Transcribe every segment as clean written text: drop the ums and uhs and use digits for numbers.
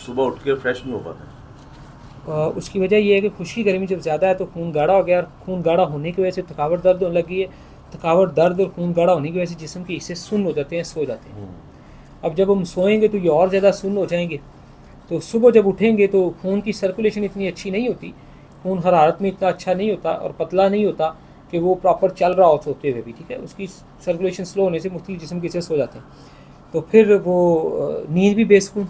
सुबह उठ के फ्रेश नहीं हो पाता। उसकी वजह ये है कि खुश्की गर्मी जब ज़्यादा है तो खून गाढ़ा हो गया, और खून गाढ़ा होने की वजह से थकावट दर्द होने लगी है। थकावट दर्द और खून गाढ़ा होने की वजह से जिस्म के हिस्से सुन्न हो जाते हैं, सो जाते हैं। अब जब हम सोएंगे तो ये और ज़्यादा सुन्न हो जाएंगे। तो सुबह जब उठेंगे तो खून की सर्कुलेशन इतनी अच्छी नहीं होती, खून हरारत में इतना अच्छा नहीं होता और पतला नहीं होता कि वो प्रॉपर चल रहा हो सोते हुए भी, ठीक है। उसकी सर्कुलेशन स्लो होने से मुख्तलिफ जिस्म के हिस्से सो जाते हैं। तो फिर वो नींद भी बेसुकून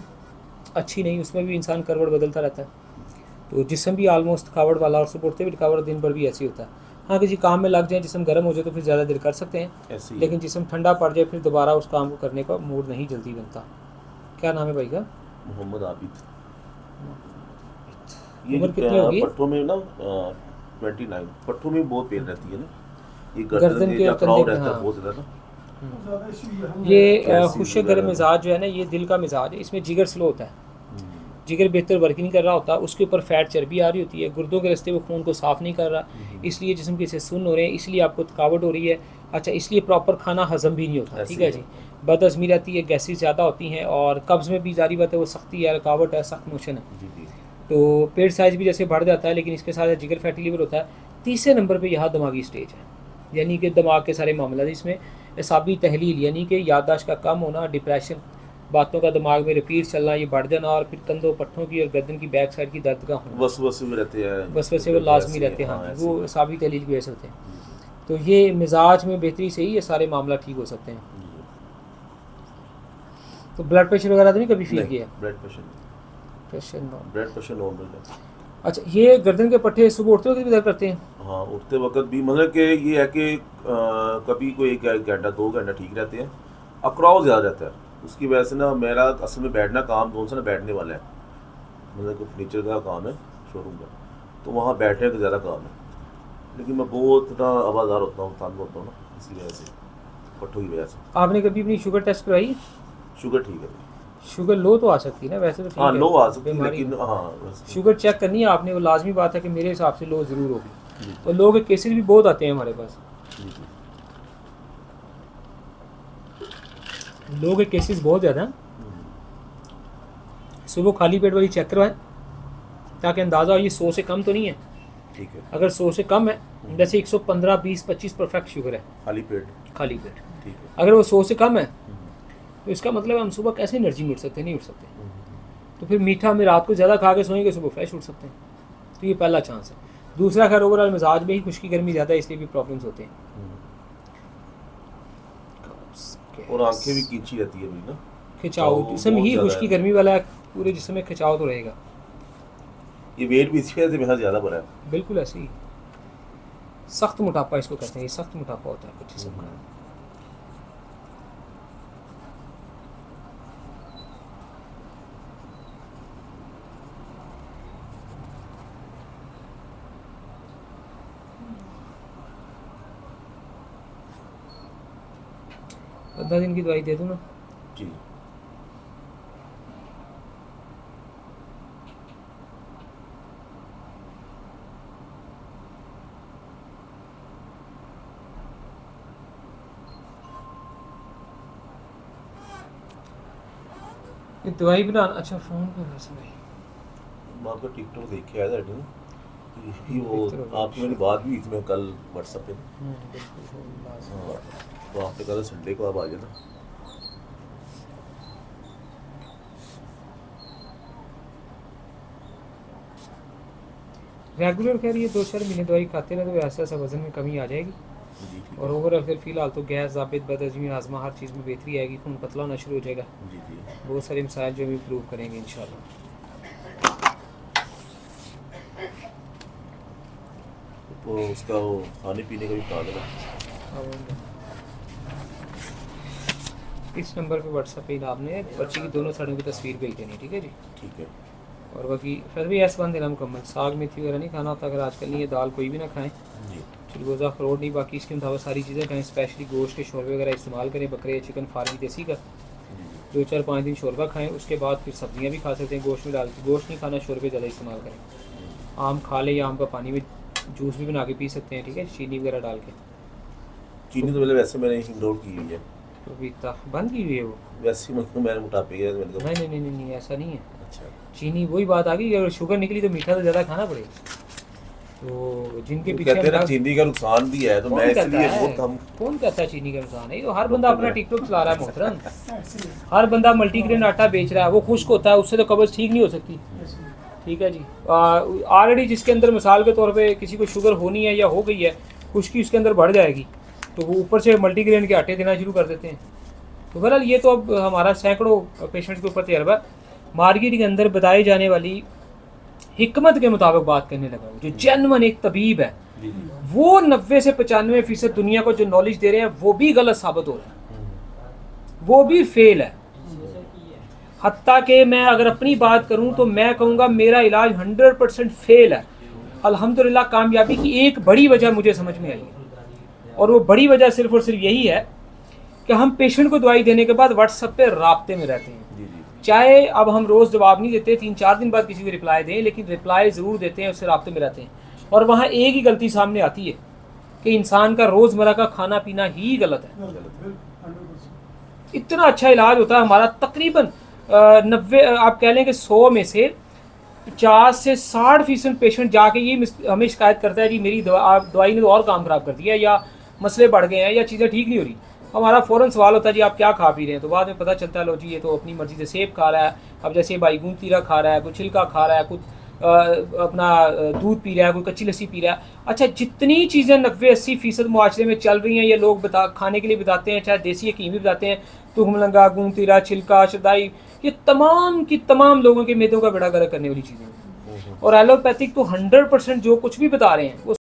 अच्छी नहीं, उसमें भी इंसान करवट बदलता रहता है। तो जिस्म भी आलमोस्ट थकावट वाला, और सुबह उठते भी थकावट दिन भर भी ऐसी होता है। हाँ, किसी काम में लग जाए, जिस्म गर्म हो जाए तो फिर ज़्यादा देर कर सकते हैं, ऐसे ही लेकिन जिस्म ठंडा पड़ जाए फिर दोबारा उस काम को करने का मूड नहीं जल्दी बनता। क्या नाम है भाई का? मोहम्मद आबिद। ये उम्र कितनी होगी? पट्टों में ना 29, पट्टों में बहुत पेन रहती है ना, ये गर्दन गर्दन के के और कंधे अकड़ाव में, रहता है हाँ। बहुत ज़्यादा ना। ये गैसेस खुश्क गर्म वगैरह ना। मिजाज जो है ना, ये दिल का मिजाज है, इसमें जिगर स्लो होता है। जिगर बेहतर वर्क नहीं कर रहा होता, उसके ऊपर फैट चर्बी आ रही होती है, गुर्दों के रास्ते वो खून को साफ़ नहीं कर रहा, इसलिए जिस्म के हिस्से सुन्न हो रहे हैं, इसलिए आपको थकावट हो रही है। अच्छा, इसलिए प्रॉपर खाना हजम भी नहीं होता, ठीक ऐसे है ही जी। है। बदहज़मी रहती है, गैसेस ज़्यादा होती हैं, और कब्ज़ में भी जारी बात है वो सख्ती है, रुकावट है, सख्त मोशन है। जी जी। तो पेट साइज भी जैसे बढ़ जाता है, लेकिन इसके साथ जिगर फैटी लीवर होता है। तीसरे नंबर पे यहाँ दिमागी स्टेज है, यानी कि दिमाग के सारे मामला, इसमें एसाबी तहलील यानी कि याददाश्त का कम होना, डिप्रेशन, बातों का दिमाग में रिपीट चलना, ये बढ़ जाना, और फिर कंधों पट्टों की और गर्दन की बैक साइड की दर्द का होना। वसवसे में रहते हैं बस तो वैसे वो फिर तो लाजमी ऐसे ही है। रहते हैं, हाँ हाँ जी, ऐसे ही वो है। एसाबी तहलील की वजह से होते हैं। जी तो ये मिजाज में बेहतरी से ही ये सारे मामला ठीक हो सकते हैं। जी जी। तो ब्लड प्रेशर वगैरह तो नहीं कभी फील नहीं, किया? ब्लड प्रेशर नहीं, pressure normal. Blood pressure normal है। अच्छा, ये गर्दन के पट्टे सुबह उठते वक्त भी दर्द करते हैं? हाँ, उठते वक्त भी मतलब कि ये है कि कभी कोई 1 घंटा 2 घंटा ठीक रहते हैं, अकड़ाव ज़्यादा रहता है। उसकी वजह से ना मेरा असल में बैठना काम कौन सा ना बैठने वाला है, मतलब कि फर्नीचर का काम है, शोरूम का, तो वहाँ बैठने का ज़्यादा काम है। लेकिन मैं बहुत ना आवाज़ार होता हूँ, तंग होता हूँ ना, इसी वजह से, पट्टों की वजह से। आपने कभी अपनी शुगर टेस्ट करवाई? शुगर ठीक है। शुगर लो तो आ सकती है ना, वैसे तो हाँ, ठीक है, लो आ सकती है, बीमारी लेकिन है। हाँ वैसे। शुगर चेक करनी है आपने, वो लाजमी बात है कि मेरे हिसाब से लो ज़रूर होगी। जी और लोगों के केसेस भी बहुत आते हैं हमारे पास, जी जी। लोगों के केसेस बहुत ज़्यादा हैं। सुबह खाली पेट वाली चेक करवाएं, ताकि अंदाज़ा हो ये 100 से कम तो नहीं है। ठीक है। अगर 100 से कम है, जैसे 115, 20, 25 परफेक्ट शुगर है खाली पेट। खाली पेट, ठीक है। अगर वो 100 से कम है तो इसका मतलब हम सुबह कैसे एनर्जी में उठ सकते हैं? नहीं उठ सकते। तो फिर मीठा में रात को ज़्यादा खा के सोएंगे, सुबह फ्रेश उठ सकते हैं। तो ये पहला चांस है। दूसरा, खैर ओवरऑल मिजाज में ही खुश्की गर्मी ज़्यादा है, इसलिए भी प्रॉब्लम्स होते हैं। और आंखें भी कींची रहती है अभी ना, खिंचाव, तो जिसम बहुत ही ज़्यादा खुश्की है। गर्मी वाला है, पूरे जिसम में खिंचाव तो रहेगा। ये वेट भी इसी वजह से मेरा ज़्यादा बढ़ा है। बिल्कुल ऐसे ही, सख्त मोटापा इसको कहते हैं, ये सख्त मोटापा होता है कुछ जिसम का। पंद्रह दिन की दवाई दे दूँ ना? जी। ये दवाई बना, अच्छा फ़ोन पर वैसे भाई मैं आपका टिकटॉक देख के आया था एडिन, कि वो बेहतर होगा आपकी मेरी बात भी इसमें कल व्हाट्सएप पे। बिल्कुल लाजमी हाँ, बात है। तो आपने कहा था संडे को आप आ जाना। रेगुलर खैर ये 2-4 महीने दवाई खाते रहे तो ऐसा ऐसा वज़न में कमी आ जाएगी, जी ठीक और है। ओवरऑल फिर फ़िलहाल तो गैस, ज़ाबित, बदहज़मी, आज़मा, हर चीज़ में बेहतरी आएगी, खून पतला होना शुरू हो जाएगा। जी जी। बहुत सारे मसाइल जो हम इम्प्रूव करेंगे इंशाल्लाह। तो उसका वो खाने पीने का भी बता देना। अब इस नंबर पे व्हाट्सएप पे आपने पर्ची की दोनों साइडों की तस्वीर भेज देनी, ठीक है जी। ठीक है। और बाकी फिर भी ऐसा बंद देना मुकम्मल, साग मेथी वगैरह नहीं खाना होता, अगर आजकल नहीं है, दाल कोई भी ना खाएं, जी चिलगोज़ा, अखरोट नहीं, बाकी इसके मुताबिक सारी चीज़ें खाएं। स्पेशली गोश्त के शोरबे वगैरह इस्तेमाल करें, बकरे, चिकन, फार्मी, देसी का। जी जी। 2-4-5 दिन शोरबा खाएं, उसके बाद फिर सब्जियां भी खा सकते हैं गोश्त में डाल के। गोश्त नहीं खाना, शोरबे ज़्यादा इस्तेमाल करें। आम खा लें, या आम का पानी में जूस भी बना के पी सकते हैं, ठीक है, चीनी वगैरह डाल के। चीनी तो पहले वैसे मैंने हिंग आउट की हुई है। तो अभी तक बंद की हुई है वो। वैसे ही मैंने मोटापे के मैंने कहा नहीं ऐसा नहीं है। अच्छा चीनी वही बात आ गई, अगर शुगर निकली तो मीठा तो ज़्यादा खाना पड़ेगा। तो जिनके वो पीछे कहते हैं ना हम चीनी का नुकसान भी है, तो कौन मैं कहता इसलिए है? बहुत कम। कौन कहता है चीनी का नुकसान है? ये तो हर बंदा अपना टिकटॉक चला रहा है मोहतरम, हर बंदा मल्टीग्रेन आटा बेच रहा है, वो खुश्क होता है, उससे तो कब्ज़ ठीक नहीं हो सकती। ठीक है जी, ऑलरेडी जिसके अंदर मिसाल के तौर पे किसी को शुगर होनी है या हो गई है, खुश्की उसके अंदर बढ़ जाएगी, तो वो ऊपर से मल्टीग्रेन के आटे देना शुरू कर देते हैं। तो बहरहाल ये तो अब हमारा सैकड़ों पेशेंट्स के ऊपर तजर्बा है। मार्केट के अंदर बताई जाने वाली हिकमत के मुताबिक बात करने लगा हूँ, जो जेन्युइन एक तबीब है, वो 90 से 95% दुनिया को जो नॉलेज दे रहे हैं वो भी गलत साबित हो रहा है, वो भी फेल है। हत्ता कि मैं अगर अपनी बात करूं तो मैं कहूँगा मेरा इलाज 100% फेल है। अल्हम्दुलिल्लाह कामयाबी की एक बड़ी वजह मुझे समझ में आई है, और वो बड़ी वजह सिर्फ और सिर्फ यही है कि हम पेशेंट को दवाई देने के बाद व्हाट्सएप पे राब्ते में रहते हैं। चाहे अब हम रोज़ जवाब नहीं देते, 3-4 दिन बाद किसी को रिप्लाई दें, लेकिन रिप्लाई ज़रूर देते हैं, उससे राब्ते में रहते हैं। और वहाँ एक ही गलती सामने आती है कि इंसान का रोज़मर्रा का खाना पीना ही गलत है। इतना अच्छा इलाज होता है हमारा, तकरीबन 90 आप कह लें कि 100 में से 50 से 60% पेशेंट जाके ये हमें शिकायत करता है जी मेरी दवाई ने तो और काम ख़राब कर दिया, या मसले बढ़ गए हैं, या चीज़ें ठीक नहीं हो रही। हमारा फ़ौरन सवाल होता है जी आप क्या खा पी रहे हैं, तो बाद में पता चलता है लो जी ये तो अपनी मर्ज़ी से सेब खा रहा है, अब जैसे भाई गूंद तीरा खा रहा है, कुछ छिलका खा रहा है, कुछ अपना दूध पी रहा है, कोई कच्ची लस्सी पी रहा है। अच्छा, जितनी चीज़ें 90-80% मुआशरे में चल रही हैं, ये लोग खाने के लिए बताते हैं, चाहे देसी या कीमी बताते हैं, तुगमलंगा, गूंद तीरा, छिलका, शदाई, ये तमाम की तमाम लोगों के मेदों का बेड़ा गर्क करने वाली चीज़ें हैं। और एलोपैथिक तो 100% जो कुछ भी बता रहे हैं वो